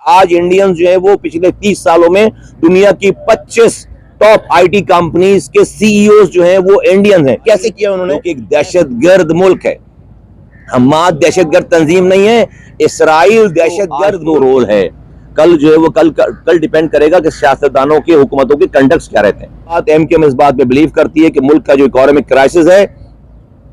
आज इंडियंस जो है वो पिछले 30 सालों में दुनिया की 25 टॉप आईटी कंपनीज के सीईओ जो हैं वो इंडियंस हैं। कैसे किया उन्होंने? एक दहशतगर्द मुल्क है, हमाद दहशतगर्द तंजीम नहीं है, इसराइल दहशतगर्द वो रोल है। कल जो है वो कल डिपेंड करेगा कि सियासतदानों की हुकूमतों के कंडक्ट्स क्या रहते हैं। बात एमकेएम इस बात पे बिलीव करती है कि मुल्क का जो इकोनॉमिक क्राइसिस है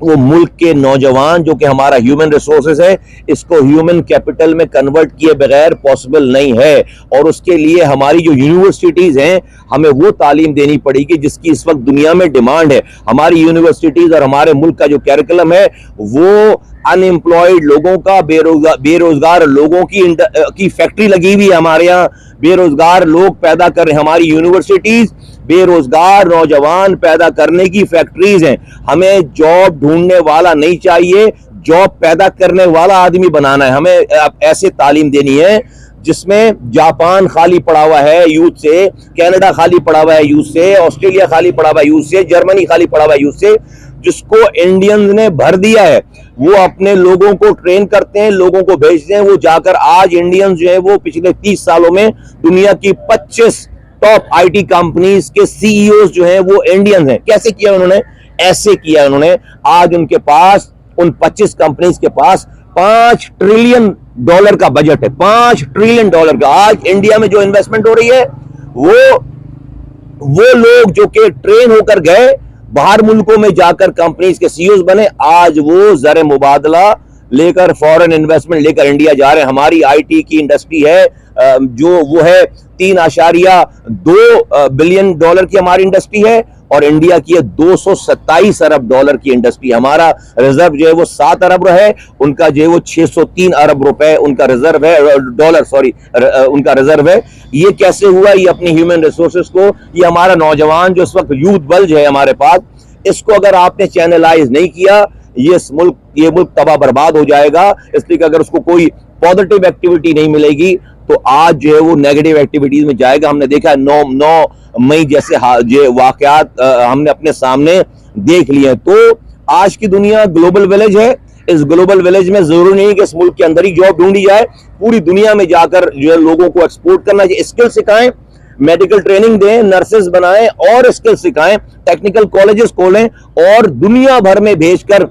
वो मुल्क के नौजवान जो कि हमारा ह्यूमन रिसोर्सेज है इसको ह्यूमन कैपिटल में कन्वर्ट किए बगैर पॉसिबल नहीं है। और उसके लिए हमारी जो यूनिवर्सिटीज हैं हमें वो तालीम देनी पड़ेगी जिसकी इस वक्त दुनिया में डिमांड है। हमारी यूनिवर्सिटीज और हमारे मुल्क का जो कैरिकुलम है वो अनएम्प्लॉयड लोगों का, बेरोजगार लोगों की फैक्ट्री लगी हुई है। हमारे यहाँ बेरोजगार लोग पैदा कर रहे हैं, हमारी यूनिवर्सिटीज बेरोजगार नौजवान पैदा करने की फैक्ट्रीज हैं। हमें जॉब ढूंढने वाला नहीं चाहिए, जॉब पैदा करने वाला आदमी बनाना है। हमें ऐसे तालीम देनी है जिसमें जापान खाली पड़ा हुआ है यूथ से, कनाडा खाली पड़ा हुआ है यूथ से, ऑस्ट्रेलिया खाली पड़ा हुआ है यूथ से, जर्मनी खाली पड़ा हुआ है यूथ से, जिसको इंडियंस ने भर दिया है। वो अपने लोगों को ट्रेन करते हैं, लोगों को भेजते हैं, वो जाकर आज इंडियंस जो है वो पिछले 30 सालों में दुनिया की 25 टॉप आईटी कंपनीज के सीईओ जो हैं वो इंडियंस हैं। कैसे किया उन्होंने? ऐसे किया उन्होंने। आज उनके पास, उन 25 कंपनीज के पास $5 ट्रिलियन का बजट है, $5 ट्रिलियन का। आज इंडिया में जो इन्वेस्टमेंट हो रही है वो लोग जो कि ट्रेन होकर गए बाहर मुल्कों में जाकर कंपनीज के सीईओ बने, आज वो ज़र मुबादला लेकर, फॉरेन इन्वेस्टमेंट लेकर इंडिया जा रहे हैं। हमारी आईटी की इंडस्ट्री है जो वो है $3.2 बिलियन की हमारी इंडस्ट्री है, और इंडिया की है $227 अरब की इंडस्ट्री। हमारा रिजर्व जो है वो 7 अरब है, उनका जो है वो 603 अरब रुपए उनका रिजर्व है, डॉलर सॉरी, उनका रिजर्व है। ये कैसे हुआ? ये अपनी ह्यूमन रिसोर्सेज को, ये हमारा नौजवान जो इस वक्त यूथ बल्ज है हमारे पास, इसको अगर आपने चैनलाइज नहीं किया ये मुल्क तबाह बर्बाद हो जाएगा। इसलिए कि अगर उसको कोई पॉजिटिव एक्टिविटी नहीं मिलेगी तो आज जो है वो नेगेटिव एक्टिविटीज में जाएगा। हमने देखा है 9 मई जैसे जो वाकयात हमने अपने सामने देख लिए। तो आज की दुनिया ग्लोबल विलेज है। इस ग्लोबल विलेज में जरूरी नहीं कि इस मुल्क के अंदर ही जॉब ढूंढी जाए, पूरी दुनिया में जाकर जो है लोगों को एक्सपोर्ट करना चाहिए। स्किल सिखाएं, मेडिकल ट्रेनिंग दें, नर्सेज बनाएं और स्किल सिखाएं, टेक्निकल कॉलेजेस खोलें और दुनिया भर में भेजकर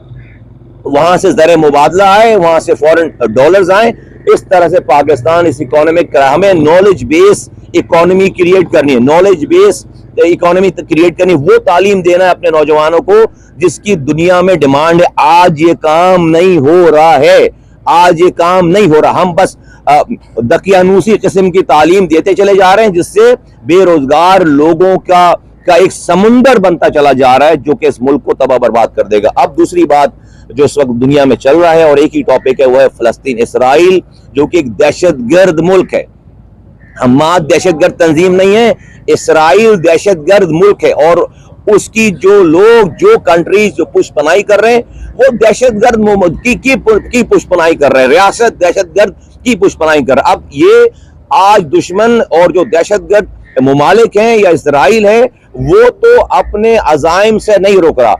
वहां से ज़र मुबादला आए, वहां से फॉरेन डॉलर्स आए। इस तरह से पाकिस्तान इस इकोनॉमिक, हमें नॉलेज बेस इकोनॉमी क्रिएट करनी है, नॉलेज बेस इकोनॉमी क्रिएट करनी, वो तालीम देना है अपने नौजवानों को जिसकी दुनिया में डिमांड है। आज ये काम नहीं हो रहा है, आज ये काम नहीं हो रहा। हम बस दकियानूसी किस्म की तालीम देते चले जा रहे हैं जिससे बेरोजगार लोगों का एक समुंदर बनता चला जा रहा है जो कि इस मुल्क को तबाह बर्बाद कर देगा। अब दूसरी बात जो इस वक्त दुनिया में चल रहा है और एक ही टॉपिक है वो है फलस्तीन इसराइल, जो कि एक दहशतगर्द मुल्क है। हमाद दहशतगर्द तंजीम नहीं है, इसराइल दहशतगर्द मुल्क है। और उसकी जो लोग, जो कंट्रीज जो पुष्पनाई कर रहे हैं वो दहशतगर्द की पुष्पनाई कर रहे हैं, रियासत दहशतगर्द की पुष्पनाई कर रहे हैं। अब ये आज दुश्मन और जो दहशतगर्द मुमालिक हैं या इसराइल है वो तो अपने अज़ाइम से नहीं रोक रहा।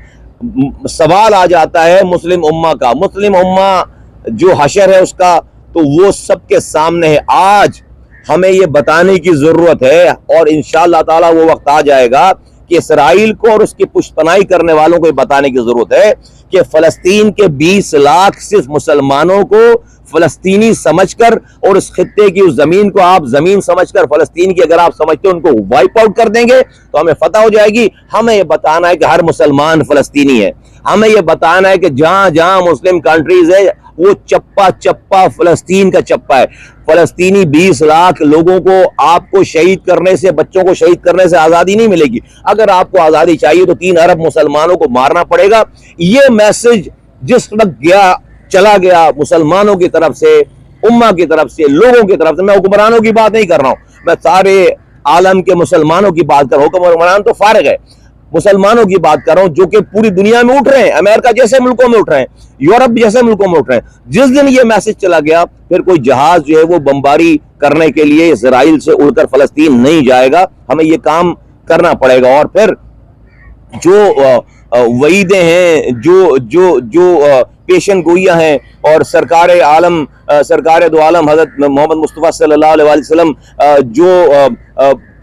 सवाल आ जाता है मुस्लिम उम्मा का, मुस्लिम उम्मा जो हशर है उसका, तो वो सबके सामने है। आज हमें ये बताने की जरूरत है और इंशाअल्लाह ताला वो वक्त आ जाएगा कि इसराइल को और उसकी पुष्पनाई करने वालों को बताने की जरूरत है कि फलस्तीन के 20 लाख सिर्फ मुसलमानों को फलस्तीनी समझकर और उस खित्ते की उस जमीन को आप जमीन समझकर फलस्तीन की अगर आप समझते हो उनको वाइप आउट कर देंगे तो हमें पता हो जाएगी। हमें यह बताना है कि हर मुसलमान फलस्तीनी है, हमें यह बताना है कि जहां जहां मुस्लिम कंट्रीज है वो चप्पा चप्पा फलस्तीन का चप्पा है। फलस्तीनी 20 लाख लोगों को आपको शहीद करने से, बच्चों को शहीद करने से आजादी नहीं मिलेगी। अगर आपको आजादी चाहिए तो 3 अरब मुसलमानों को मारना पड़ेगा। ये मैसेज जिस वक्त चला गया मुसलमानों की तरफ से, उम्मा की तरफ से, लोगों की तरफ से, मैं हुक्मरानों की बात नहीं कर रहा हूं, मैं सारे आलम के मुसलमानों की बात कर रहा हूं। हुक्मरान तो फारिग है, मुसलमानों की बात कर रहा हूं जो कि पूरी दुनिया में उठ रहे हैं, अमेरिका जैसे मुल्कों में उठ रहे हैं, यूरोप जैसे मुल्कों में उठ रहे हैं। जिस दिन ये मैसेज चला गया फिर कोई जहाज जो है वो बमबारी करने के लिए इसराइल से उड़कर फलस्तीन नहीं जाएगा। हमें ये काम करना पड़ेगा। और फिर जो वईदें हैं, जो जो जो पेशन गोइयाँ हैं, और सरकार आलम सरकार दो आलम हज़रत मोहम्मद मुस्तफ़ा सल्लल्लाहु अलैहि वसल्लम जो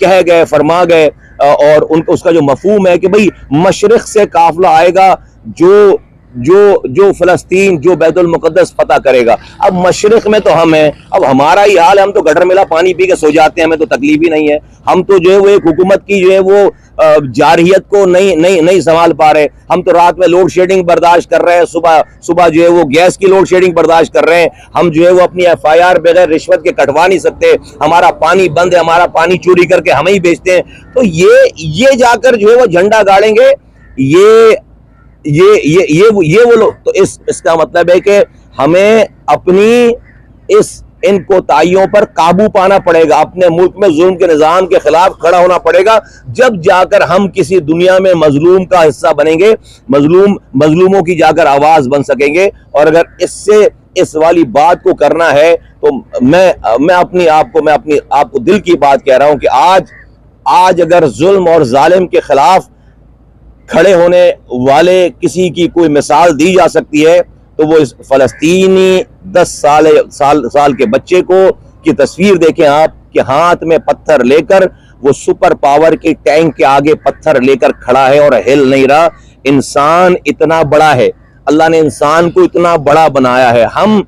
कह गए, फरमा गए, और उनका उसका जो मफहूम है कि भाई मशरिक़ से काफ़िला आएगा जो जो जो फ़लस्तीन, जो बैतुल मुक़द्दस फतह करेगा। अब मशरिक़ में तो हम हैं, अब हमारा ही हाल, हम तो गटर मिला पानी पी के सो जाते हैं, हमें तो तकलीफ ही नहीं है। हम तो जो है वो एक हुकूमत की जो है वो जारहियत को नहीं संभाल पा रहे। हम तो रात में लोड शेडिंग बर्दाश्त कर रहे हैं, सुबह सुबह जो है वो गैस की लोड शेडिंग बर्दाश्त कर रहे हैं। हम जो है वो अपनी FIR बगैर रिश्वत के कटवा नहीं सकते। हमारा पानी बंद है, हमारा पानी चोरी करके हमें ही बेचते हैं। तो ये जाकर जो है वो झंडा गाड़ेंगे, ये वो लोग। तो इसका मतलब है कि हमें अपनी इन कोताहियों पर काबू पाना पड़ेगा, अपने मुल्क में जुल्म के निजाम के खिलाफ खड़ा होना पड़ेगा, जब जाकर हम किसी दुनिया में मजलूम का हिस्सा बनेंगे, मजलूमों की जाकर आवाज बन सकेंगे। और अगर इस वाली बात को करना है तो मैं अपनी आपको दिल की बात कह रहा हूं कि आज अगर जुल्म और जालिम के खिलाफ खड़े होने वाले किसी की कोई मिसाल दी जा सकती है तो वो इस फलस्तीनी 10 साल के बच्चे की तस्वीर देखें आप, कि हाथ में पत्थर लेकर वो सुपर पावर के टैंक के आगे पत्थर लेकर खड़ा है और हिल नहीं रहा। इंसान इतना बड़ा है, अल्लाह ने इंसान को इतना बड़ा बनाया है। हम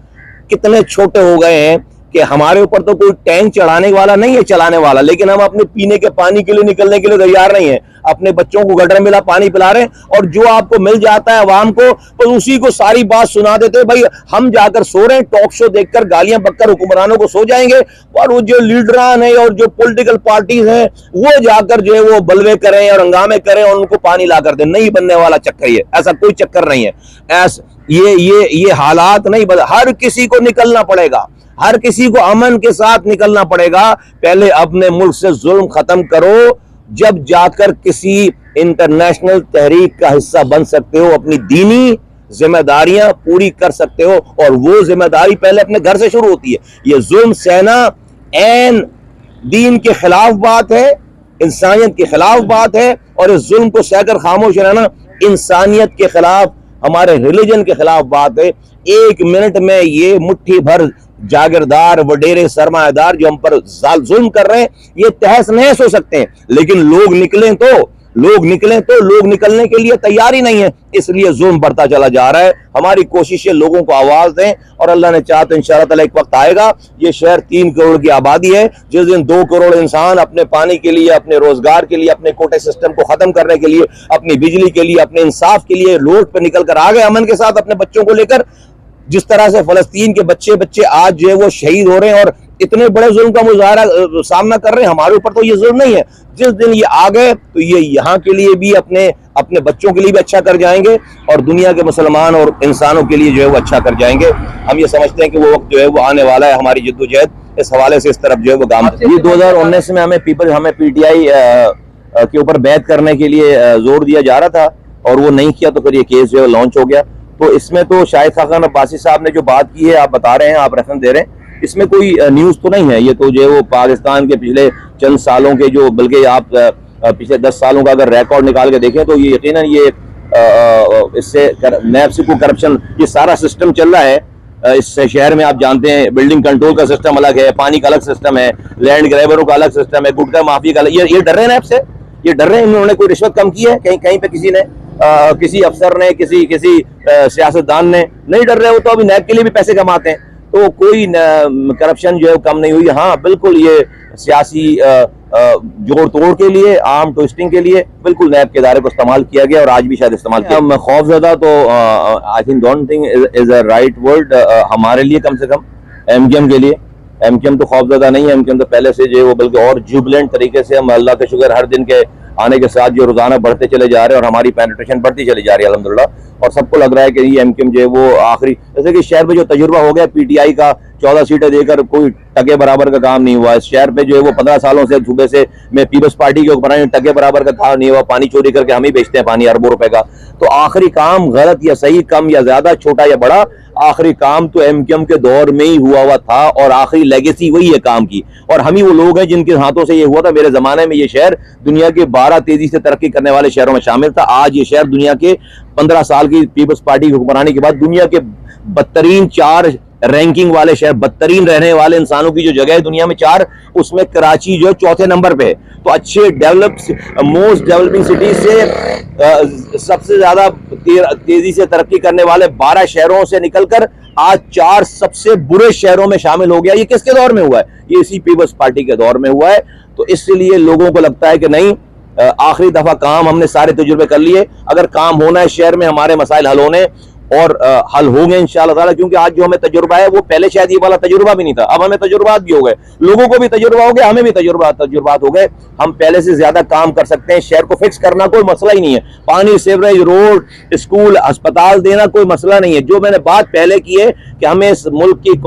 कितने छोटे हो गए हैं कि हमारे ऊपर तो कोई टैंक चढ़ाने वाला नहीं है, चलाने वाला, लेकिन हम अपने पीने के पानी के लिए निकलने के लिए तैयार नहीं है। अपने बच्चों को गटर मिला पानी पिला रहे हैं, और जो आपको मिल जाता है अवाम को, तो उसी को सारी बात सुना देते हैं। भाई हम जाकर सो रहे हैं, टॉक शो देखकर गालियां बककर हुक्मरानों को सो जाएंगे, और वो जो लीडरान है और जो पॉलिटिकल पार्टीज हैं वो जाकर जो है वो बलवे करें और हंगामे करें और उनको पानी ला कर दें। नहीं बनने वाला चक्कर ये, ऐसा कोई चक्कर नहीं है। ये हालात नहीं बदल, हर किसी को निकलना पड़ेगा, हर किसी को अमन के साथ निकलना पड़ेगा। पहले अपने मुल्क से जुल्म खत्म करो, जब जाकर किसी इंटरनेशनल तहरीक का हिस्सा बन सकते हो, अपनी दीनी जिम्मेदारियां पूरी कर सकते हो। और वो जिम्मेदारी पहले अपने घर से शुरू होती है। ये जुल्म सहना ऐन दीन के खिलाफ बात है, इंसानियत के खिलाफ बात है, और इस जुल्म को सहकर खामोश रहना इंसानियत के खिलाफ, हमारे रिलीजन के खिलाफ बात है। 1 मिनट में ये मुट्ठी भर जागीरदार, वडेरे, सरमायादार जो हम पर जुल्म कर रहे हैं, ये तहस नहस हो सकते हैं, लेकिन लोग निकलें तो लोग निकलने के लिए तैयार ही नहीं है, इसलिए जुल्म बढ़ता चला जा रहा है। हमारी कोशिश है लोगों को आवाज दें, और अल्लाह ने चाहा तो इंशाअल्लाह ताला एक वक्त आएगा, ये शहर 3 करोड़ की आबादी है, जिस दिन 2 करोड़ इंसान अपने पानी के लिए, अपने रोजगार के लिए, अपने कोटे सिस्टम को खत्म करने के लिए, अपनी बिजली के लिए, अपने इंसाफ के लिए रोड पर निकल कर आ गए अमन के साथ अपने बच्चों को लेकर। जिस तरह से फलस्तीन के बच्चे आज जो है वो शहीद हो रहे हैं और इतने बड़े जुल्म का मुजाहरा सामना कर रहे हैं, हमारे ऊपर तो ये जुल्म नहीं है। जिस दिन ये आ गए तो ये यहाँ के लिए भी, अपने बच्चों के लिए भी अच्छा कर जाएंगे, और दुनिया के मुसलमान और इंसानों के लिए जो है वो अच्छा कर जाएंगे। हम ये समझते हैं कि वो वक्त जो है वो आने वाला है। हमारी जद्दोजहद इस हवाले से इस तरफ जो है वो काम, ये 2019 में हमें PTI के ऊपर बैत करने के लिए जोर दिया जा रहा था, और वो नहीं किया, तो फिर ये केस जो है लॉन्च हो गया। तो इसमें तो शाहिद खान अब्बासी साहब ने जो बात की है, आप बता रहे हैं, आप रेफरेंस दे रहे हैं, इसमें कोई न्यूज़ तो नहीं है। ये तो जो है वो पाकिस्तान के पिछले चंद सालों के, जो बल्कि आप पिछले 10 सालों का अगर रिकॉर्ड निकाल के देखें तो ये यकीनन ये इससे मैक्सिको करप्शन, ये सारा सिस्टम चल रहा है इस शहर में। आप जानते हैं बिल्डिंग कंट्रोल का सिस्टम अलग है, पानी का अलग सिस्टम है, लैंड ग्रैबरों का अलग सिस्टम है, गुटखा माफिया का अलग। ये डर रहे हैं आपसे, ये डर रहे हैं। इन्होंने कोई रिश्वत कम की है कहीं पे किसी ने, किसी अफसर ने, किसी सियासतदान ने? नहीं डर रहे हो, तो अभी नैब के लिए भी पैसे कमाते हैं, तो कोई करप्शन जो है कम नहीं हुई। हाँ बिल्कुल, ये सियासी जोड़ तोड़ के लिए, आर्म ट्विस्टिंग के लिए बिल्कुल नैब के इदारे को इस्तेमाल किया गया, और आज भी शायद इस्तेमाल किया। खौफजदा तो I think don't think is a right word हमारे लिए, कम से कम MKM के लिए। MKM तो खौफजदा नहीं है, MKM तो पहले से जो है वो बल्कि और जुबिलेंट तरीके से, हम अल्लाह का शुक्र हर दिन के आने के साथ जो रोजाना बढ़ते चले जा रहे हैं, और हमारी पेनिट्रेशन बढ़ती चली जा रही है अल्हम्दुलिल्लाह, और सबको लग रहा है कि ये MKM जो है वो आखिरी, जैसे कि शहर में जो तजुर्बा हो गया PTI का 14 सीटें देकर, कोई टके बराबर का काम नहीं हुआ। इस शहर पे जो है वो 15 सालों से सूबे से मैं पीपल्स पार्टी के ऊपर, टके बराबर का काम नहीं हुआ। पानी चोरी करके हम ही बेचते हैं पानी, अरबों रुपए का। तो आखिरी काम गलत या सही, कम या ज्यादा, छोटा या बड़ा, आखिरी काम तो एमक्यूएम के दौर में ही हुआ था और आखिरी लेगेसी वही है काम की। और हम ही वो लोग हैं जिनके हाथों से ये हुआ था। मेरे जमाने में ये शहर दुनिया के 12 तेजी से तरक्की करने वाले शहरों में शामिल था। आज ये शहर दुनिया के 15 साल की पीपल्स पार्टी की हुक्मरानी के बाद दुनिया के बदतरीन 4 रैंकिंग वाले शहर, बदतरीन रहने वाले इंसानों की जो जगह है दुनिया में 4, उसमें कराची जो 4थे नंबर पे है। तो अच्छे मोस्ट डेवलपिंग सिटीज से सबसे ज्यादा तेजी से तरक्की करने वाले 12 शहरों से निकलकर आज 4 सबसे बुरे शहरों में शामिल हो गया। ये किसके दौर में हुआ है? ये इसी पीपल्स पार्टी के दौर में हुआ है। तो इसलिए लोगों को लगता है कि नहीं, आखिरी दफा काम हमने सारे तजुर्बे कर लिए। अगर काम होना है शहर में, हमारे मसाइल हल होने और हल होंगे इंशाअल्लाह ताला, क्योंकि आज जो हमें तजुर्बा है वो पहले शायद ये वाला तजुर्बा भी नहीं था। अब हमें तजुर्बात भी हो गए, लोगों को भी तजुर्बा हो गया, हमें भी तजुर्बात हो गए। हम पहले से ज्यादा काम कर सकते हैं। शहर को फिक्स करना कोई मसला ही नहीं है। पानी, सीवरेज, रोड, स्कूल, अस्पताल देना कोई मसला नहीं है। जो मैंने बात पहले की है कि हमें इस मुल्क की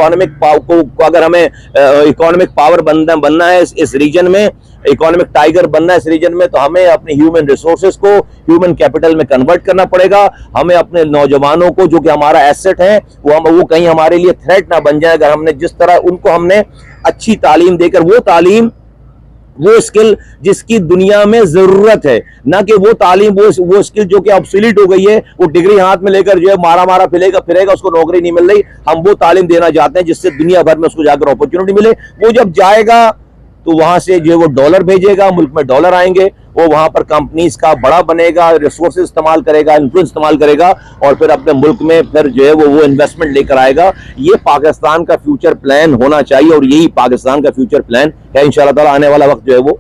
अगर हमें इकोनॉमिक पावर बनना है इस रीजन में, इकोनॉमिक टाइगर बनना है इस रीजन में, तो हमें अपने ह्यूमन रिसोर्सेज को ह्यूमन कैपिटल में कन्वर्ट करना पड़ेगा। हमें अपने नौजवानों को, जो कि हमारा एसेट है, वो कहीं हमारे लिए थ्रेट ना बन जाए। अगर हमने जिस तरह उनको हमने अच्छी तालीम देकर, वो तालीम, वो स्किल जिसकी दुनिया में जरूरत है, ना कि वो तालीम, वो स्किल जो कि ऑब्सोलीट हो गई है, वो डिग्री हाथ में लेकर जो है मारा फिरेगा, उसको नौकरी नहीं मिल रही। हम वो तालीम देना चाहते हैं जिससे दुनिया भर में उसको जाकर अपॉर्चुनिटी मिले। वो जब जाएगा तो वहां से जो वो डॉलर भेजेगा, मुल्क में डॉलर आएंगे, वो वहां पर कंपनीज का बड़ा बनेगा, रिसोर्सेज इस्तेमाल करेगा, इन्फ्लुएंस इस्तेमाल करेगा और फिर अपने मुल्क में फिर जो है वो इन्वेस्टमेंट लेकर आएगा। ये पाकिस्तान का फ्यूचर प्लान होना चाहिए और यही पाकिस्तान का फ्यूचर प्लान है। इंशाअल्लाह ताला आने वाला वक्त जो है वो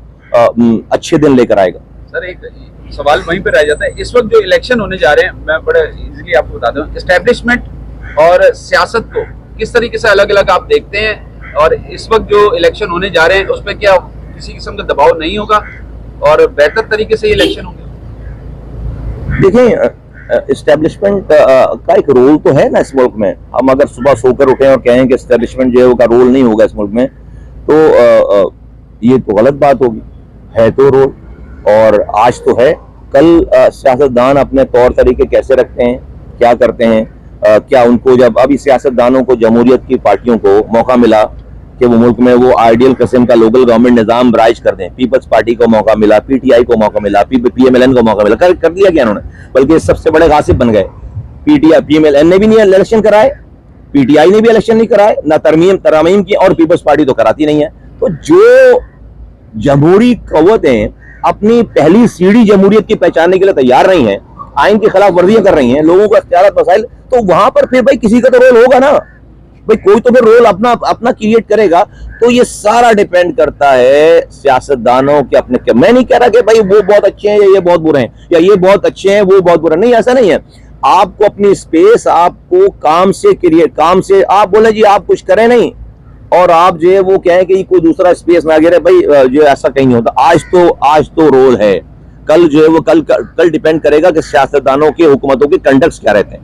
अच्छे दिन लेकर आएगा। सर, एक सवाल वहीं पर रह जाता है, इस वक्त जो इलेक्शन होने जा रहे हैं, मैं बड़े इजीली आपको बता दूं, एस्टेब्लिशमेंट और सियासत को किस तरीके से अलग अलग आप देखते हैं? और इस वक्त जो इलेक्शन होने जा रहे हैं उस पर क्या किसी किस्म का दबाव नहीं होगा और बेहतर तरीके से इलेक्शन होंगे? देखें, एस्टेब्लिशमेंट का एक रोल तो है ना इस मुल्क में। हम अगर सुबह सोकर उठे और कहें कि एस्टेब्लिशमेंट जो है का रोल नहीं होगा इस मुल्क में, तो ये तो गलत बात होगी। है तो रोल, और आज तो है। कल सियासतदान अपने तौर तरीके कैसे रखते हैं, क्या करते हैं, क्या उनको, जब अभी सियासतदानों को, जमहूरियत की पार्टियों को मौका मिला कि वो मुल्क में वो आइडियल किस्म का लोकल गवर्नमेंट निजाम राइज कर दें, पीपल्स पार्टी को मौका मिला, पीटीआई को मौका मिला, पीएमएलएन को मौका मिला, कर दिया क्या उन्होंने? बल्कि सबसे बड़े गासिब बन गए। पीएमएलएन ने भी नहीं इलेक्शन कराए, पीटीआई ने भी इलेक्शन नहीं कराए, ना तरामीम की, और पीपल्स पार्टी तो कराती नहीं है। तो जो जमहूरी कव्वतें अपनी पहली सीढ़ी जमहूरियत की पहचानने के लिए तैयार नहीं है, आइन की खिलाफ वर्जियां कर रही हैं, लोगों को अख्तियारात मसाइल, तो वहां पर फिर भाई किसी का तो रोल होगा ना भाई, कोई तो फिर रोल अपना क्रिएट करेगा। तो ये सारा डिपेंड करता है सियासतदानों के अपने के। मैं नहीं कह रहा कि भाई वो बहुत अच्छे हैं या ये बहुत बुरे हैं, या ये बहुत अच्छे हैं वो बहुत बुरे, नहीं, ऐसा नहीं है। आपको अपनी स्पेस, आपको काम से आप बोले जी आप कुछ करें नहीं, और आप जो है वो कहें कि कोई दूसरा स्पेस ना गिरे, भाई जो ऐसा कहीं नहीं होता। आज तो रोल है, कल जो है वो कल डिपेंड करेगा कि सियासतदानों के, हुकूमतों के कंडक्ट्स क्या रहते हैं।